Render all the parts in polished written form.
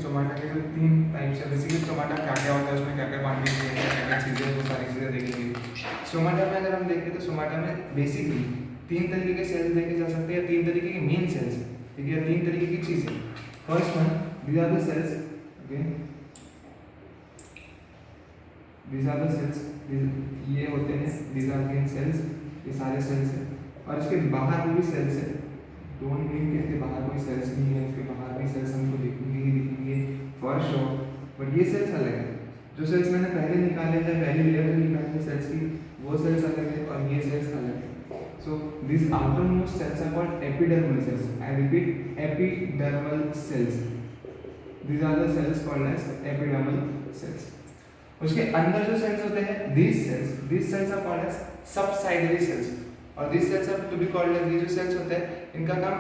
Stomata के जो 3 types है, बेसिकली स्टोमाटा क्या क्या होता है, उसमें क्या क्या पार्ट है, क्या क्या चीज़ें, वो सारी चीज़ें देखेंगे। स्टोमाटा में अगर हम देखें तो स्टोमाटा में बेसिकली 3 तरीके के सेल्स देखे जा सकते हैं, 3 तरीके के मेन सेल्स, ठीक है, 3 तरीके की चीज़ें। First one, these are the cells, okay, these are the cells, ये होते हैं, these are the cells, ये सारे सेल्स हैं, और इसके बाहर भी सेल्स है, डोंट मीन कि इसके बाहर कोई सेल्स नहीं है, इसके बाहर भी सेल्स हमको दिखेंगे ही दिखेंगे फॉर श्योर, बट ये सेल्स अलग है। जो सेल्स मैंने पहले निकाले हैं, पहली लेयर में निकाली है सेल्स की, वो सेल्स अलग है और ये सेल्स अलग है। So this outermost cells are called epidermal cells. I repeat, epidermal cells. These are the cells called as epidermal cells. उसके अंदर जो सेल्स होते हैं, these cells are called as subsidiary cells. और these cells are to be called as, ये जो sales होते हैं इनका काम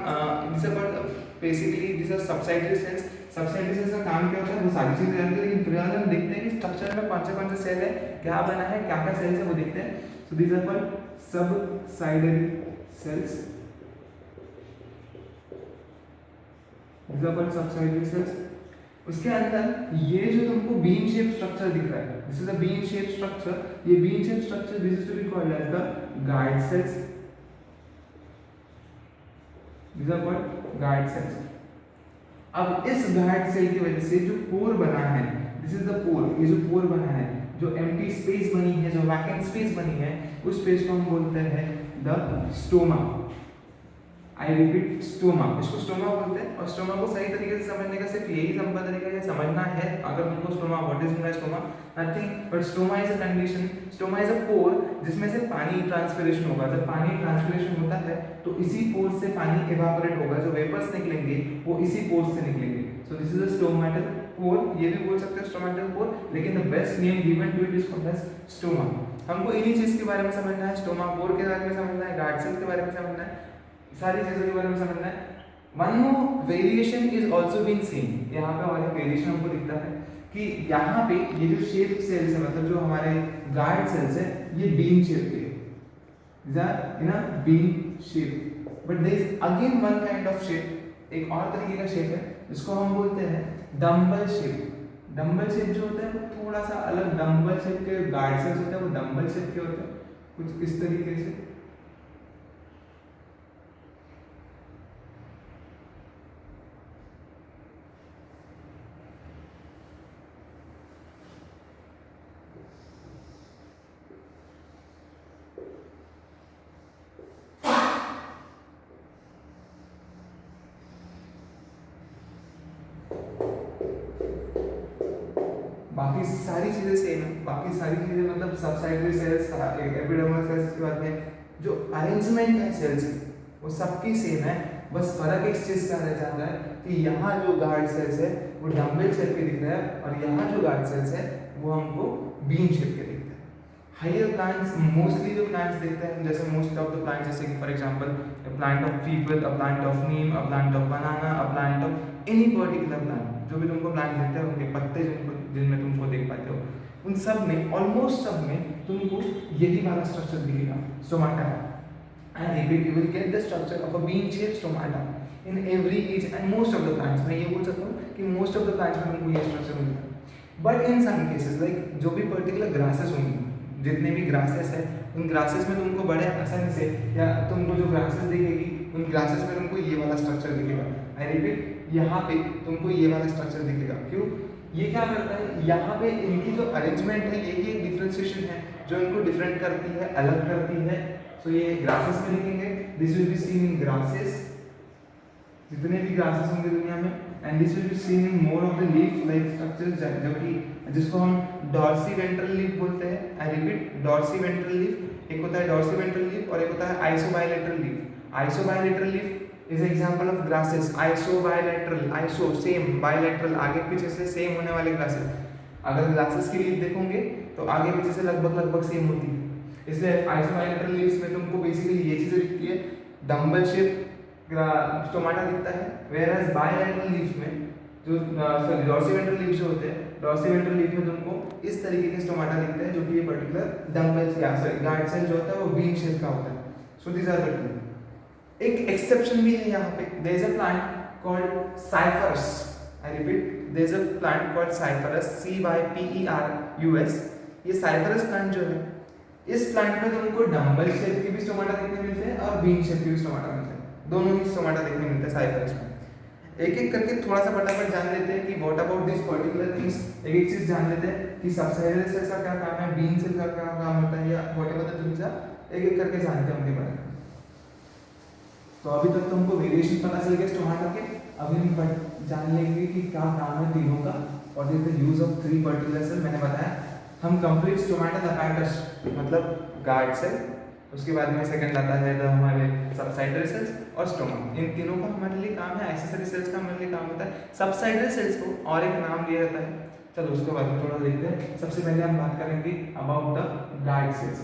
basically these are subsidiary cells. Subsidiary cells का काम क्या होता है वो सारी चीजें जानते हैं, लेकिन फिलहाल हम देखते हैं कि स्ट्रक्चर में कौन से सेल है, क्या बना है, क्या क्या सेल्स है, वो देखते हैं। So these are called subsidiary cells, these are called subsidiary cells. उसके अंदर ये जो तुमको बीन शेप स्ट्रक्चर दिख रहा है, this is a bean shape structure, ये bean shape structure this is to be called as the guard cells, these are called guard cells. अब इस गार्ड सेल की वजह से जो पोर बना है, दिस इज द पोर, ये जो पोर बना है, जो एम्प्टी स्पेस बनी है, जो वैकेंट स्पेस बनी है, उस स्पेस को हम बोलते हैं the stoma. I repeat, stoma, इसको स्टोमा बोलते हैं। और स्टोमा को सही तरीके से समझने का सिर्फ यही सिंपल तरीका है समझना है, अगर तुमको stoma what is mean stoma, nothing but stoma is a condition, stoma is a pore जिसमें से पानी ट्रांसपिरेशन होगा। जब पानी ट्रांसपिरेशन होता है तो इसी पोर से पानी इवापोरेट होगा, जो वेपर्स निकलेंगे वो इसी पोर से निकलेंगे। So this is a stomatal pore, ये भी बोल सकते हैं स्टोमेटल पोर, लेकिन the best name given to it is called as stoma. हमको इन्हीं चीज के बारे में समझना है, स्टोमा पोर के बारे में समझना है, गार्ड सेल्स के बारे में समझना है, सारी चीजों के बारे में समझना है। One more variation is also been seen, यहाँ पे और एक वेरिएशन हमको दिखता है कि यहाँ पे ये जो शेप सेल्स है, मतलब जो हमारे गार्ड सेल्स है, ये बीन शेप के, these are in a bean shape, but there is again one kind of shape, एक और तरीके का शेप है जिसको हम बोलते हैं डम्बल शेप। डम्बल शेप जो होता है वो थोड़ा सा अलग, डम्बल शेप के गार्ड सेल्स होते हैं वो डम्बल शेप के होते हैं, कुछ इस तरीके से। बाकी सारी चीजें सेम है, बाकी सारी चीजें मतलब सबसाइडरी सेल्स, एपिडर्मल सेल्स के बाद में जो अरेंजमेंट है सेल्स की वो सबकी सेम है, बस फर्क एक चीज का रह जाता है कि यहाँ जो गार्ड सेल्स है वो डम्बल शेप के दिख रहा है और यहाँ जो गार्ड सेल्स है वो हमको बीन शेप के दिखते हैं। हायर प्लांट्स, मोस्टली जो प्लांट्स देखते हैं जैसे मोस्ट ऑफ द प्लांट्स, जैसे कि for example a plant of people, a plant of Neem, a plant of banana, a plant of any particular plant, जो भी तुमको प्लांट दिखते हैं उनके पत्ते जिनमें तुमको देख पाते हो, उन सब में ऑलमोस्ट सब में तुमको यही वाला स्ट्रक्चर दिखेगा, stomata. And repeat, you will get the structure of a bean shape stomata in every each and most of the plants. मैं ये बोल सकता हूँ कि मोस्ट ऑफ द प्लांट्स में तुमको ये स्ट्रक्चर मिलता है। But in some cases like जो भी पर्टिकुलर ग्रासेस होंगी, जितने भी ग्रासेस है उन ग्रासेस में तुमको बड़े आसानी से, या तुमको जो ग्रासेस दिखेगी उन ग्रासेस में तुमको ये वाला स्ट्रक्चर दिखेगा। आई रिपीट, यहाँ पे तुमको ये वाला स्ट्रक्चर दिखेगा। क्यों? ये क्या करता है, यहाँ पे इनकी जो अरेंजमेंट है यही एक डिफरेंशिएशन है जो इनको डिफरेंट करती है, अलग करती है। सो ये ग्रासेस में दिखेंगे, this will be seen in grasses, जितने भी ग्रासेस होंगे दुनिया में, and this will be seen in more of the leaf like structures, जो कि जिसको हम डॉर्सी वेंट्रल लीफ बोलते हैं। I repeat, dorsiventral leaf, एक होता है डॉर्सी वेंट्रल लीफ और एक होता है isobilateral leaf. Isobilateral leaf is example of grasses, isobilateral, iso same, bilateral आगे पीछे से सेम होने वाले ग्रासेस। अगर ग्रासेस की लीफ देखोगे तो आगे पीछे से लगभग सेम होती है, इसलिए आइसोबाइलेटरल लीव्स में तुमको बेसिकली ये चीजें दिखती है, डम्बल शेप स्टोमाटा दिखता है, whereas bilateral लीव्स में जो डॉर्सी वेंट्रल लीव्स जो होते हैं, डॉर्सी वेंट्रल लीफ में तुमको इस तरीके के स्टोमाटा दिखते हैं, जो कि ये पर्टिकुलर डम्बल या सॉरी गार्ड सेल जो होता है वो बीन शेप का होता है। So these are the two. एक एक्सेप्शन भी है यहाँ पे, there is a plant called Cyperus. I repeat, there is a plant called Cyperus, CYPERUS। ये साइफरस प्लांट जो है, इस प्लांट में तुमको डम्बल शेप के भी स्टोमाटा देखने मिलते हैं और बीन शेप के भी स्टोमाटा मिलते हैं, दोनों ही स्टोमाटा देखने मिलते हैं साइफरस में। एक एक करके थोड़ा सा फटाफट जान लेते हैं कि what about this particular things, एक एक चीज जान लेते हैं कि सबसेलुलर सेल्स का क्या काम है, बीन सेल का क्या काम होता है, या व्हाटएवर द थिंग्स आर, एक एक करके जानते हैं उनके बारे में। तो अभी तक तुमको वेरिएशन पता चल गया स्टोमाटा के, अभी हम जान लेंगे कि क्या काम है तीनों का, what is the use of three particular cell. मैंने बताया हम कंप्लीट स्टोमाटा apparatus मतलब गार्ड सेल, उसके बाद में सेकंड आता है हमारे सबसाइडरी सेल्स और स्टोमा। इन तीनों का हमारे लिए काम है, एक्सेसरी सेल्स का हमारे लिए काम होता है। सबसाइडरी सेल्स को और एक नाम दिया जाता है, चलो उसके बाद में थोड़ा देखते हैं। सबसे पहले हम बात करेंगे about the guard sales.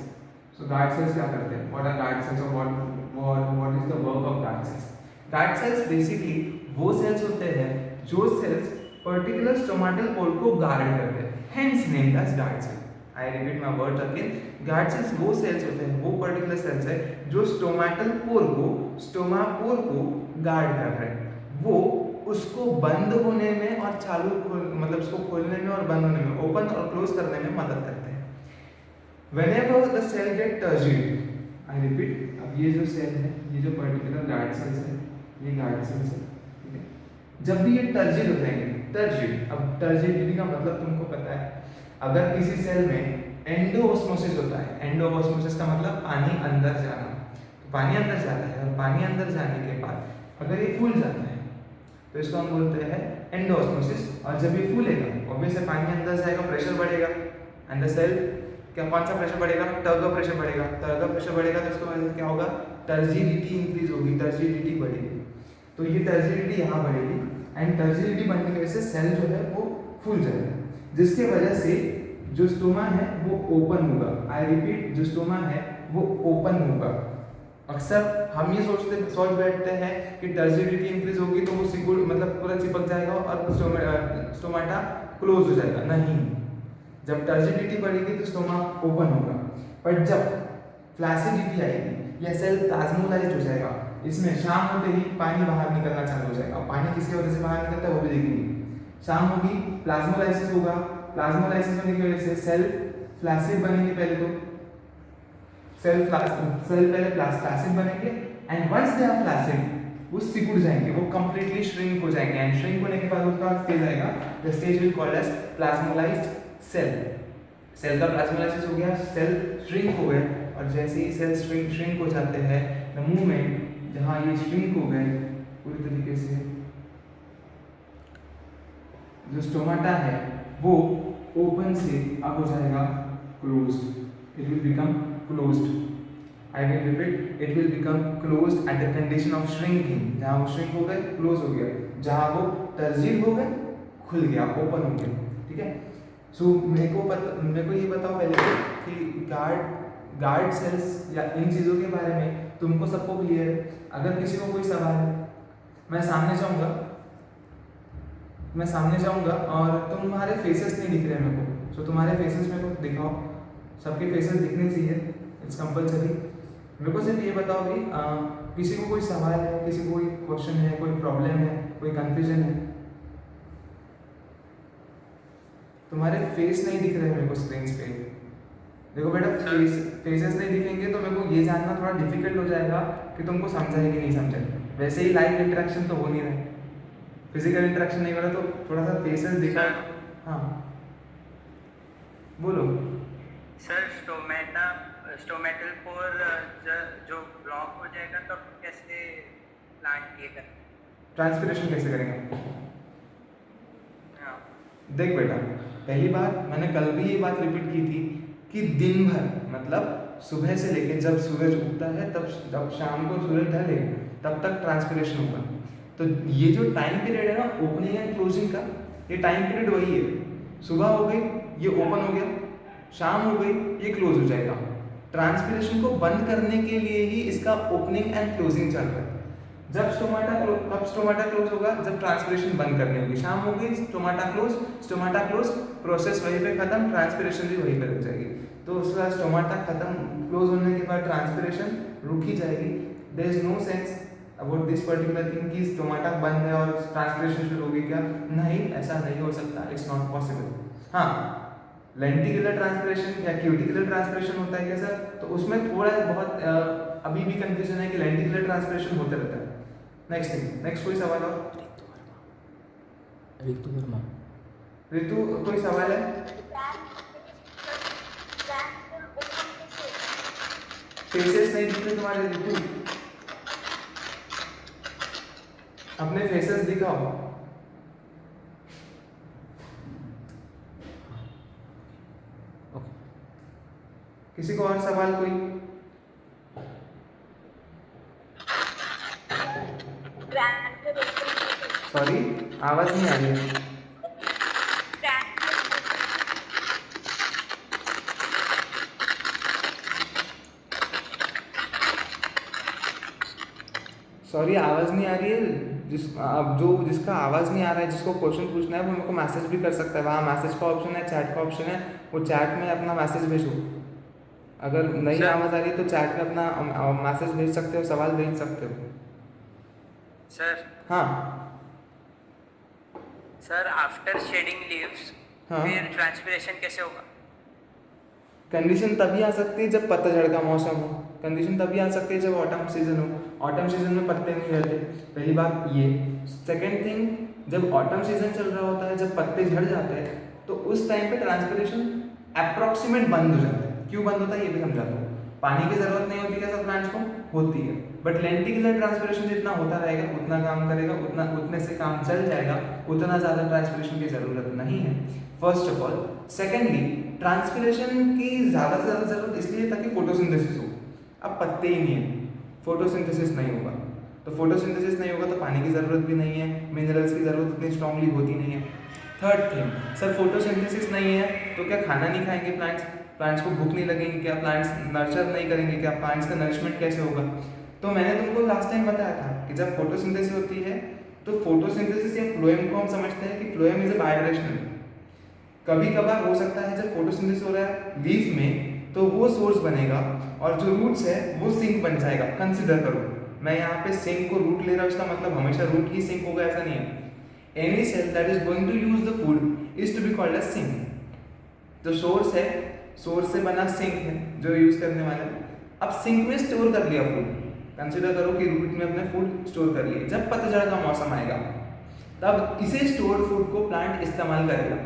So guard cells क्या करते हैं, व्हाट आर गार्ड सेल्स और what is the work of guard cells. Guard cells basically वो सेल्स होते हैं जो सेल्स पर्टिकुलर स्टोमाटल पोर को गार्ड करते हैं, hence named as guard cell. I repeat my word again, guard cells वो cells होते हैं, वो पर्टिकुलर सेल्स है जो स्टोमाटल पोर को, स्टोमा पोर को गार्ड कर रहे हैं। वो उसको बंद होने में और चालू मतलब उसको खोलने में और बंद होने में, ओपन और क्लोज करने में मदद करते हैं। Whenever the cell get turgid, I repeat, अब ये जो सेल है, ये जो पर्टिकुलर गार्ड सेल्स है, ये गार्ड सेल्स है, ठीक है। जब भी ये टर्जिड हो जाएंगे, टर्जिड, अब टर्जिडिटी का मतलब तुमको पता है, अगर किसी सेल में एंडोऑस्मोसिस होता है, एंडोऑस्मोसिस का मतलब पानी अंदर जाना, तो पानी अंदर जाता है और पानी अंदर जाने के बाद अगर ये फूल जाता है तो इसको हम बोलते हैं एंडोऑस्मोसिस। और जब ये फूलेगा, ऑब्वियसली पानी अंदर जाएगा, प्रेशर बढ़ेगा एंड द सेल, क्या कौन सा प्रेशर बढ़ेगा, टर्गर प्रेशर बढ़ेगा, टर्गर प्रेशर बढ़ेगा तो उसके वजह से क्या होगा, टर्जिडिटी इंक्रीज होगी, टर्जिडिटी बढ़ेगी। तो ये टर्जिडिटी यहाँ बढ़ेगी एंड टर्जिडिटी बढ़ने की वजह से सेल जो है वो फूल जाएगा, जिसके वजह से जो स्टोमा है वो ओपन होगा। आई रिपीट, जो स्टोमा है वो ओपन होगा। अक्सर हम ये सोच बैठते हैं कि टर्जिडिटी इंक्रीज होगी तो वो सिकुड़ मतलब पूरा चिपक जाएगा और स्टोमाटा क्लोज हो जाएगा। नहीं, जब टर्जिडिटी बढ़ेगी तो स्टोमा ओपन होगा, पर जब फ्लैसिडिटी आएगी या सेल प्लाज्मोलाइज्ड हो जाएगा, इसमें शाम होते ही पानी बाहर निकलना चालू हो जाएगा। पानी किसकी वजह से बाहर निकलता है वो भी देखेंगे। शाम होगी, प्लाज्मोलाइसिस होगा, प्लाज्मोलाइसिस होने की वजह से सेल फ्लैसिड बनेंगे। पहले तो सेल पहले फ्लैसिड बनेंगे and once they are flaccid वो सिकुड़ जाएंगे, वो कंप्लीटली श्रिंक हो जाएंगे एंड श्रिंक होने के बाद उसका स्टेज आएगा, the stage will called as plasmolysed cell. Cell का प्लाज्मोलाइसिस हो गया, सेल श्रिंक हो गए, और जैसे ही सेल श्रिंक हो जाते हैं, द मूवमेंट जहाँ ये श्रिंक हो गए पूरी तरीके से, जो स्टोमाटा है वो ओपन से अब हो जाएगा closed, it will become closed. I will repeat, it will become closed at the condition of shrinking. जहाँ वो श्रिंक हो गए, क्लोज हो गया, जहाँ वो टर्जिड हो गए, खुल गया, ओपन हो गया, ठीक है। सो मेरे को ये बताओ पहले कि गार्ड सेल्स या इन चीज़ों के बारे में तुमको सबको क्लियर है। अगर किसी को कोई सवाल है, मैं सामने जाऊंगा और तुम्हारे फेसेस नहीं दिख रहे मेरे को, सो तुम्हारे फेसेस मेरे को दिखाओ, सबके फेसेस दिखने चाहिए, इट्स कंपलसरी। मेरे को सिर्फ ये बताओ कि किसी को कोई सवाल है, किसी को कोई क्वेश्चन है, कोई प्रॉब्लम है, कोई कंफ्यूजन है। तुम्हारे फेस नहीं दिख रहे मेरे को स्क्रीन पे, देखो बेटा, फेसेस नहीं दिखेंगे तो मेरे को ये जानना थोड़ा डिफिकल्ट हो जाएगा कि तुमको समझा है कि नहीं समझा। वैसे ही लाइव इंटरेक्शन तो हो नहीं रहा, फिजिकल इंटरेक्शन नहीं हो रहा, तो थोड़ा सा फेसेस दिखा। हाँ बोलो सर। स्टोमेटल पोर जो ब्लॉक हो जाएगा तो कैसे प्लांट ये करें, ट्रांसपिरेशन कैसे करेंगे? हाँ। देख बेटा, पहली बात मैंने कल भी ये बात रिपीट की थी कि दिन भर मतलब सुबह से लेकर जब सूरज उगता है तब जब शाम को सूरज ढले तब तक ट्रांसपिरेशन होगा। तो ये जो टाइम पीरियड है ना ओपनिंग एंड क्लोजिंग का, ये टाइम पीरियड वही है। सुबह हो गई ये ओपन हो गया, शाम हो गई ये क्लोज हो जाएगा। ट्रांसपिरेशन को बंद करने के लिए ही इसका ओपनिंग एंड क्लोजिंग चल रहा है। जब स्टोमाटा क्लोज होगा जब ट्रांसपिरेशन बंद करनी होगी। शाम हो गई, स्टोमाटा क्लोज, प्रोसेस वहीं पे खत्म, ट्रांसपिरेशन भी वहीं पर हो जाएगी। तो उसका स्टोमाटा खत्म, क्लोज होने के बाद ट्रांसपिरेशन रुक ही जाएगी। There is no sense about this particular thing कि स्टोमाटा बंद है और ट्रांसपिरेशन शुरू होगी क्या? नहीं, ऐसा नहीं हो सकता, इट्स नॉट पॉसिबल। हाँ, लेंटिकुलर ट्रांसपिरेशन या क्यूटिकुलर ट्रांसपिरेशन होता है क्या सर? तो उसमें थोड़ा बहुत अभी भी कंफ्यूजन है कि लेंटिकुलर ट्रांसपिरेशन होते रहता है। नेक्स्ट थिंग, नेक्स्ट कोई सवाल और? ऋतु वर्मा। ऋतु कोई सवाल है? फेसेस नहीं दिख रहे तुम्हारे ऋतु, अपने फेसेस दिखाओ। किसी को और सवाल कोई? सॉरी, आवाज नहीं आ रही है। सॉरी, आवाज नहीं आ रही है। अब जिसका आवाज नहीं आ रहा है, जिसको क्वेश्चन पूछना है, वो मेरे को मैसेज भी कर सकता है। वहाँ मैसेज का ऑप्शन है, चैट का ऑप्शन है, वो चैट में अपना मैसेज भेजो। अगर नहीं आवाज आ रही है तो चैट में अपना मैसेज भेज सकते हो, सवाल भेज सकते हो। सर हाँ सर, आफ्टर शेडिंग लीव्स हाँ, फिर ट्रांसपिरेशन कैसे होगा? कंडीशन तभी आ सकती है जब पतझड़ का मौसम हो। कंडीशन तभी आ सकती है जब ऑटम सीजन हो। ऑटम सीजन में पत्ते नहीं रहते, पहली बात ये। सेकेंड थिंग, जब ऑटम सीजन चल रहा होता है, जब पत्ते झड़ जाते हैं, तो उस टाइम पे ट्रांसपिरेशन अप्रॉक्सीमेट बंद हो जाता है। क्यों बंद होता है ये भी समझाता हूँ। पानी की जरूरत नहीं होती क्या सब प्लांट्स को? होती है, बट लेंटिकुलर ट्रांसपिरेशन जितना होता रहेगा उतना काम करेगा, उतने से काम चल जाएगा, उतना ज़्यादा ट्रांसपिरेशन की ज़रूरत नहीं है, first of all. Secondly, transpiration की ज़्यादा से ज़्यादा ज़रूरत इसलिए ताकि फोटोसिंथेसिस हो। अब पत्ते ही नहीं है, फोटोसिंथेसिस नहीं होगा, तो फोटोसिंथेसिस नहीं होगा तो पानी की ज़रूरत भी नहीं है, मिनरल्स की ज़रूरत उतनी स्ट्रांगली होती नहीं है। थर्ड थिंग, सर फोटोसिंथेसिस नहीं है तो क्या खाना नहीं खाएंगे प्लांट्स? प्लांट्स को भूख नहीं लगेगी क्या? प्लांट्स नर्चर नहीं करेंगे क्या? प्लांट्स का नरिशमेंट कैसे होगा? तो मैंने तुमको लास्ट टाइम बताया था कि जब फोटोसिंथेसिस होती है तो फोटोसिंथेसिस या फ्लोएम को हम समझते हैं कि फ्लोएम इज ए बायडायरेक्शनल। कभी कभार हो सकता है जब फोटोसिंथेसिस हो रहा है लीफ में तो वो सोर्स बनेगा और जो रूट्स है वो सिंक बन जाएगा। कंसिडर करो, मैं यहाँ पे सिंक को रूट ले रहा हूँ, इसका मतलब हमेशा रूट ही सिंक होगा ऐसा नहीं है। Any cell that is going to use the food is to be called as sink. जो सोर्स है, सोर्स से बना सिंक है जो यूज करने वाला है। अब सिंक में स्टोर कर लिया फूड, कंसिडर करो कि रूट में अपने फूड स्टोर कर लिए। जब पतझड़ का मौसम आएगा तब इसे स्टोर्ड फूड को प्लांट इस्तेमाल करेगा।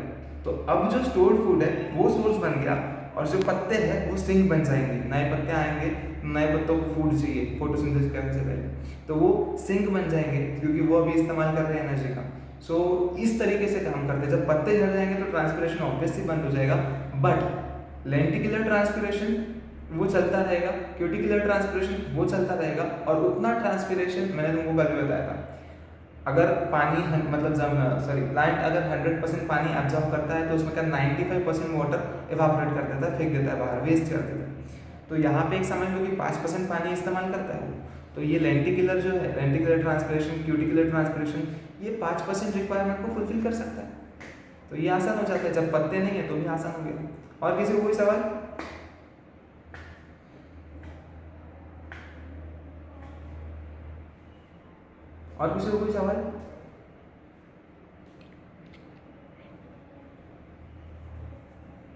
तो अब जो स्टोर्ड फूड है वो सोर्स बन गया और जो पत्ते हैं वो सिंक बन जाएंगे। नए पत्ते आएंगे, नए पत्तों को फूड चाहिए फोटोसिंथेसिस करने से पहले, तो वो सिंक बन जाएंगे क्योंकि वो अभी इस्तेमाल कर रहे हैं एनर्जी का। सो इस तरीके से काम करते हैं। जब पत्ते झड़ जाएंगे तो ट्रांसपिरेशन ऑब्वियसली बंद हो जाएगा, बट लेंटिकुलर ट्रांसपिरेशन वो चलता रहेगा, क्यूटिकुलर ट्रांसपिरेशन वो चलता रहेगा। और उतना ट्रांसपिरेशन मैंने तुमको कल भी बताया था, अगर पानी प्लांट अगर 100% पानी एब्जॉर्ब करता है तो उसमें का 95% वाटर इवापोरेट कर देता है, फेंक देता है बाहर, वेस्ट कर देता है। तो यहाँ पे एक समझ लो कि 5% पानी इस्तेमाल करता है वो। तो ये लेंटिकुलर जो है, लेंटिकुलर ट्रांसपिरेशन, क्यूटिकुलर ट्रांसपिरेशन, ये 5% रिक्वायरमेंट को फुलफिल कर सकता है। तो ये आसान हो जाता है, जब पत्ते नहीं है तो भी आसान हो गया। और किसी को कोई सवाल? और किसी को कोई सवाल?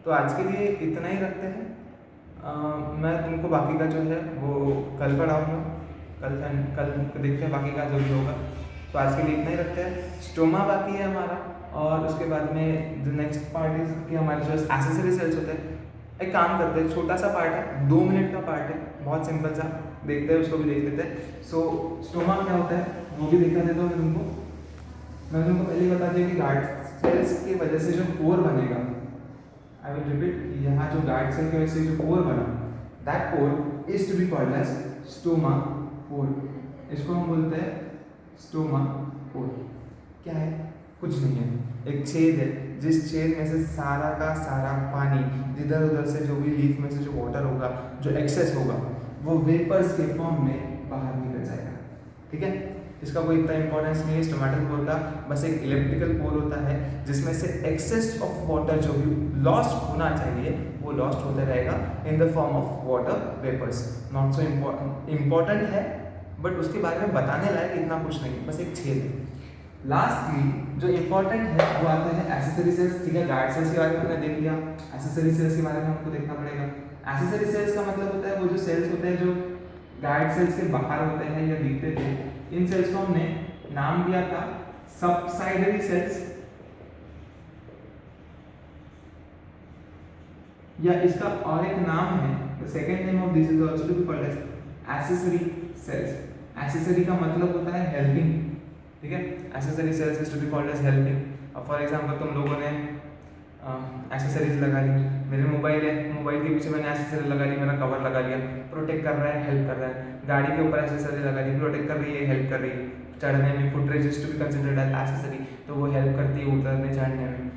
तो आज के लिए इतना ही रखते हैं। मैं तुमको बाकी का जो है वो कल पढ़ाऊँगा, कल देखते हैं बाकी का जो भी होगा। तो आज के लिए इतना ही रखते हैं। स्टोमा बाकी है हमारा, और उसके बाद में जो नेक्स्ट पार्ट इज कि हमारे जो एक्सेसरी सेल्स होते हैं। एक काम करते हैं, छोटा सा पार्ट है, 2 मिनट का पार्ट है, बहुत सिंपल सा, देखते हैं उसको भी देख लेते हैं। सो स्टोमा क्या होता है वो भी दिखा देता हूँ मैं तुमको। मैं तुमको पहले बता दिया कि गार्ड सेल्स की वजह से जो पोर बनेगा, आई विल रिपीट कि यहाँ जो गार्ड सेल की वजह से जो पोर बना, that pore is to be called as stoma pore. इसको हम बोलते हैं स्टोमा पोर। क्या है? कुछ नहीं है, एक छेद है जिस छेद में से सारा का सारा पानी जिधर उधर से जो भी लीफ में से जो वाटर होगा, जो एक्सेस होगा, वो वेपर्स के फॉर्म में बाहर निकल जाएगा। ठीक है, इसका कोई इतना इंपॉर्टेंस नहीं है स्टोमेटल पोर का, बस एक इलेप्टिकल पोर होता है जिसमें से एक्सेस ऑफ वाटर जो भी लॉस्ट होना चाहिए वो लॉस्ट होता रहेगा in the form of water vapours. Not so important है, बट उसके बारे में बताने लायक इतना कुछ नहीं, बस एक छेद है। लास्टली जो इम्पोर्टेंट है वो आता है एसेसरी सेल्स, ठीक है। गार्ड सेल्स के बारे में हमने देख लिया, एसेसरी सेल्स के बारे में हमको देखना पड़ेगा। एसेसरी सेल्स का मतलब होता है वो जो सेल्स होते हैं जो गार्ड सेल्स के बाहर होते हैं या दिखते थे, इन सेल्स को हमने नाम दिया था सबसाइडरी सेल्स, या इसका और एक नाम है, the second name of this is also to be called as accessory cells. Accessory का मतलब होता है हेल्पिंग, ठीक है। Accessory cells is to be called as helping. अब फॉर एग्जांपल तुम लोगों ने एक्सेसरीज लगा ली, मेरे मोबाइल है, मोबाइल के पीछे मैंने एक्सेसरी लगा ली, मेरा कवर लगा लिया, प्रोटेक्ट कर रहा है, हेल्प कर रहा है। गाड़ी के ऊपर एक्सेसरी लगा ली, प्रोटेक्ट कर रही है, हेल्प कर रही है। चढ़ने में foot rest to be considered as accessory, तो वो हेल्प करती है उतरने चढ़ने में।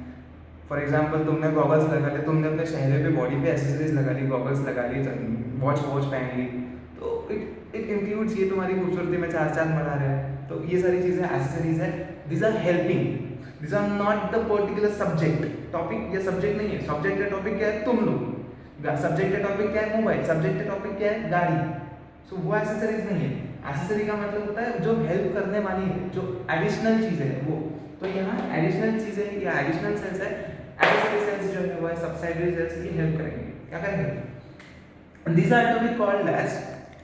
फॉर एग्जाम्पल तुमने गॉगल्स लगा लिए, तुमने अपने चेहरे पे बॉडी पे एक्सेसरीज लगा ली, गॉगल्स लगा ली, वॉच पहन ली, तो इट इंक्लूड्स, ये तुम्हारी खूबसूरती में चार चांद बढ़ा रहे हैं। तो ये सारी चीज़ें एक्सेसरीज है, this are helping, this are not the particular subject. Topic या सब्जेक्ट नहीं है, सब्जेक्ट या टॉपिक क्या है तुम लोग, सब्जेक्ट या टॉपिक क्या है मोबाइल, सब्जेक्ट या टॉपिक क्या है गाड़ी। सो वो एक्सेसरीज नहीं है। एक्सेसरी का मतलब होता है जो हेल्प करने वाली है, जो एडिशनल चीज़ें है वो। तो यहाँ एडिशनल चीज़ें या एडिशनल सेल्स है, एक्सेसरी सेल्स जो है वो है सबसाइडरी सेल्स, ये हेल्प करेंगे, क्या करेंगे। These are to be called as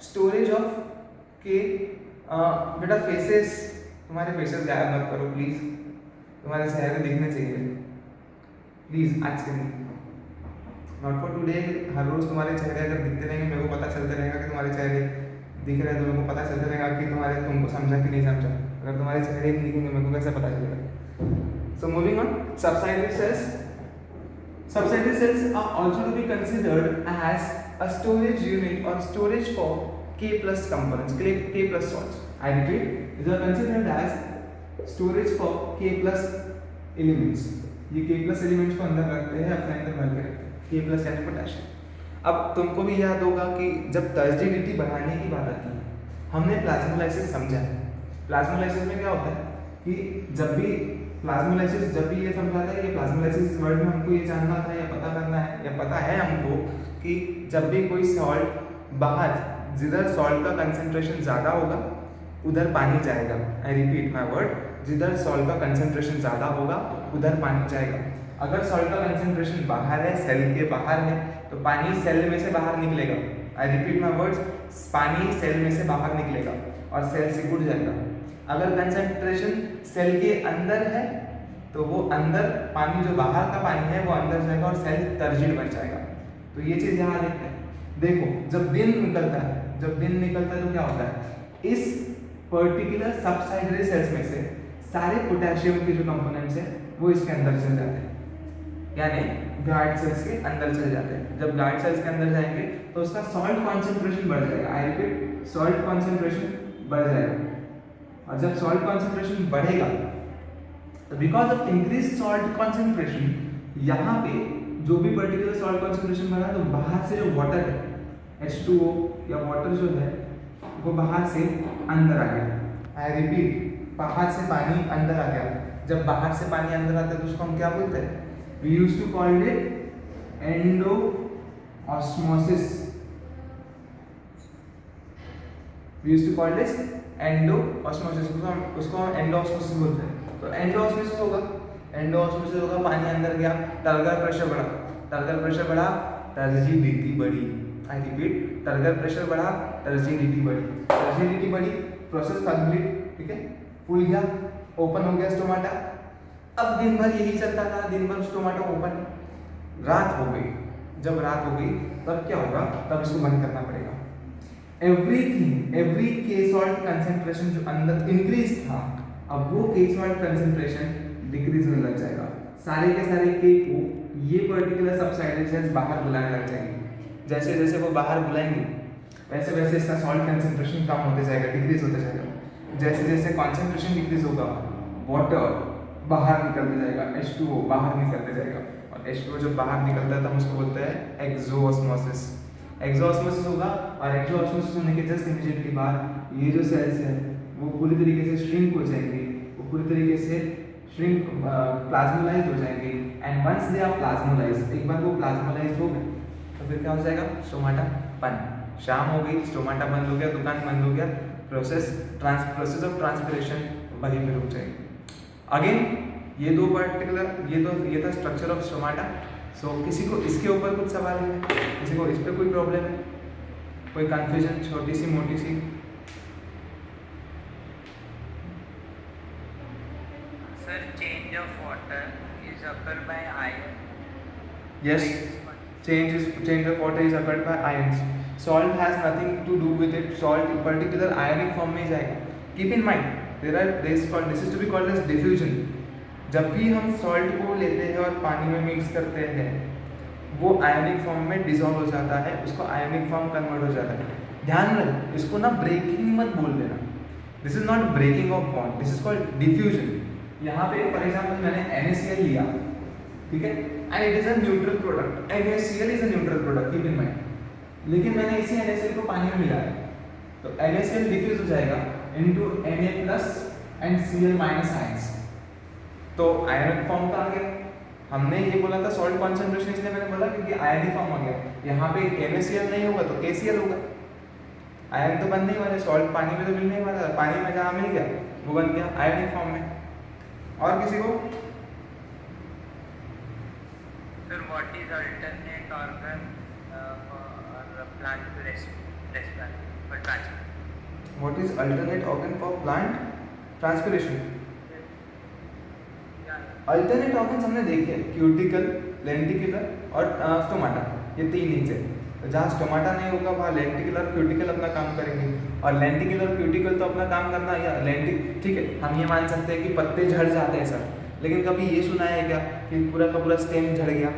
storage of K. बेटा फेसेस, तुम्हारे फेसेस गायब मत करो प्लीज, तुम्हारे चेहरे दिखने चाहिए प्लीज आज के दिन, नॉट फॉर टुडे। हर रोज तुम्हारे चेहरे अगर दिखते रहेंगे, मेरे को पता चलते रहेगा कि तुम्हारे चेहरे दिख रहे हैं, तो मेरे को पता चलता रहेगा कि तुमको समझा कि नहीं समझा। अगर तुम्हारे चेहरे नहीं दिखेंगे मेरे को कैसे पता चलेगा। So moving on, subsidiary cells. Subsidiary cells are also to be considered as a storage unit or storage for K plus components, K plus salts. I repeat, these are considered as storage for K plus elements. ये K plus elements को अंदर रखते हैं, अपने अंदर भर के रखते हैं, K plus यानी पोटेशियम। अब तुमको भी याद होगा कि जब टर्जिडिटी बढ़ाने की बात आती है, हमने प्लाज्मोलाइसिस समझा है। प्लाज्मोलाइसिस में क्या होता है कि जब भी ये समझाता है, ये प्लाज्मोलाइसिस वर्ड में हमको ये जानना था या पता करना है या पता है हमको कि जब भी कोई सॉल्ट बाहर, जिधर सॉल्ट का कंसंट्रेशन ज़्यादा होगा उधर पानी जाएगा। आई रिपीट माय वर्ड, जिधर सॉल्ट का कंसंट्रेशन ज़्यादा होगा उधर पानी जाएगा। अगर सॉल्ट का कंसंट्रेशन बाहर है, सेल के बाहर है, तो पानी सेल में से बाहर निकलेगा। आई रिपीट माय वर्ड्स, पानी सेल में से बाहर निकलेगा और सेल से घुट जाएगा। अगर कंसंट्रेशन सेल के अंदर है तो वो अंदर पानी, जो बाहर का पानी है वो अंदर जाएगा और सेल टर्जिड बन जाएगा। तो ये चीज़ यहाँ देखते हैं। देखो जब दिन निकलता है तो क्या होता है, इस पर्टिकुलर सबसाइडरी सेल्स में से सारे पोटेशियम के जो कंपोनेंट्स हैं वो इसके अंदर चल जाते हैं, यानी गार्ड सेल्स के अंदर चल जाते हैं। जब गार्ड सेल्स के अंदर जाएंगे तो उसका सॉल्ट कॉन्सेंट्रेशन बढ़ जाएगा। आई रिपीट, सॉल्ट कॉन्सेंट्रेशन बढ़ जाएगा। और जब सॉल्ट कॉन्सेंट्रेशन बढ़ेगा तो because of increase salt concentration, यहाँ पे जो भी पर्टिकुलर सॉल्ट कॉन्सेंट्रेशन बढ़ा तो बाहर से जो वाटर है, H2O या वाटर जो है वो बाहर से अंदर आ गया। आई रिपीट, बाहर से पानी अंदर आ गया। जब बाहर से पानी अंदर आता है तो उसको हम क्या बोलते हैं, we used to call it endo osmosis. We used to call this endo osmosis, उसको हम एंडो ऑस्मोसिस बोलते हैं। तो एंडो ऑस्मोसिस होगा, पानी अंदर गया, टर्गर प्रेशर बढ़ा, टर्जिडिटी बढ़ी। आई रिपीट, टर्गर प्रेशर बढ़ा, टर्जिडिटी बढ़ी, प्रोसेस कंप्लीट, ठीक है, फूल गया, ओपन हो गया स्टोमाटा। अब दिन भर यही चलता था, दिन भर स्टोमाटा ओपन। रात हो गई, जब रात हो गई तब क्या होगा, तब इसको बंद करना पड़ेगा। एवरी के सॉल्ट कंसेंट्रेशन जो अंदर इंक्रीज था, अब वो के सॉल्ट कंसेंट्रेशन डिक्रीज होने लग जाएगा। सारे के सारे के को ये पर्टिकुलर सबसाइडरी सेल्स बाहर बुलाने लग जाएंगे। जैसे जैसे वो बाहर बुलाएंगे वैसे वैसे इसका सॉल्ट कंसेंट्रेशन कम होते जाएगा, डिक्रीज होते जाएगा। जैसे जैसे कॉन्सेंट्रेशन डिक्रीज होगा, वाटर बाहर निकलते जाएगा, H2O बाहर निकलते जाएगा। और H2O जब बाहर निकलता है तो हम उसको बोलते हैं एक्सोऑस्मोसिस। एक्सोऑस्मोसिस होगा, और एक्सोऑस्मोसिस होने के जस्ट इमीडिएटली बाद ये जो सेल्स है वो पूरी तरीके से श्रिंक हो जाएंगे, वो पूरी तरीके से श्रिंक प्लाज्मोलाइज्ड हो जाएंगे। And once they are plasmolysed, एक बार वो प्लाज्मोलाइज्ड हो गए तो फिर क्या हो जाएगा, स्टोमाटा बंद। शाम हो गई, स्टोमाटा बंद हो गया, दुकान बंद हो गया, प्रोसेस ऑफ ट्रांसपिरेशन वहीं पे रुक जाएगी। अगेन ये था स्ट्रक्चर ऑफ स्टोमाटा। सो किसी को इसके ऊपर कुछ सवाल है, किसी को इस पर कोई प्रॉब्लम है, कोई कंफ्यूजन छोटी सी मोटी सी? Sir, change of water is occurred by iron. Yes, change of water is occurred by ions. Salt has nothing to do with it. Salt particular ionic form में जाएगा। Keep in mind this is to be called as diffusion. जब भी हम salt को लेते हैं और पानी में मिक्स करते हैं वो आयनिक फॉर्म में डिसॉल्व हो जाता है, उसको आयनिक फॉर्म कन्वर्ट हो जाता है। ध्यान रख, इसको ना ब्रेकिंग मत बोल देना। This is not breaking of bond, this is called diffusion. यहाँ पे फॉर एग्जाम्पल मैंने NaCl लिया, ठीक है, and it is a neutral product. NaCl is a neutral product, keep in mind. लेकिन मैंने इसी NaCl को पानी में मिलाया तो NaCl डिफ्यूज हो जाएगा into Na+ and Cl- ions, तो आयनिक फॉर्म का आ गया। हमने ये बोला था सॉल्ट कॉन्सेंट्रेशन, इसलिए मैंने बोला क्योंकि आयनिक फॉर्म आ गया। यहाँ पे NaCl नहीं होगा तो KCl होगा। आयन तो बन नहीं वाले, सॉल्ट पानी में तो मिल नहीं वाला, पानी में जहाँ मिल गया वो बन गया आयनिक फॉर्म में। और किसी को? Sir, what is alternate organ for plant to respirate for transpiration? What is alternate organ for plant transpiration? Alternate organs हमने देखे, क्यूटिकल, लेंटिकुलर और स्टोमाटा, ये तीन ही है। तो जहाँ स्टोमाटा नहीं होगा वहाँ लेंटिकुलर क्यूटिकल अपना काम करेंगे, और लेंटिकुलर क्यूटिकल तो अपना काम करना या ठीक है, हम ये मान सकते हैं कि पत्ते झड़ जाते हैं सर, लेकिन कभी ये सुना है क्या कि पूरा का पूरा स्टेम झड़ गया,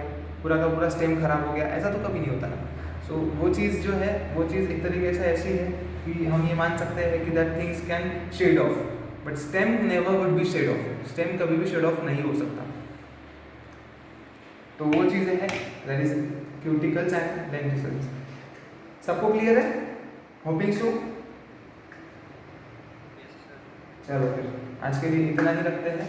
पूरा का पूरा स्टेम खराब हो गया? ऐसा तो कभी नहीं होता ना। सो वो चीज़ जो है वो चीज़ एक तरीके से ऐसी है कि हम ये मान सकते हैं कि that things can shed off, but stem never would be shed off. Stem कभी भी शेड ऑफ नहीं हो सकता। तो वो चीज़ें हैं, that is cuticles and lenticels. सबको क्लियर है? होपिंग सो। चलो फिर आज के लिए इतना ही रखते हैं।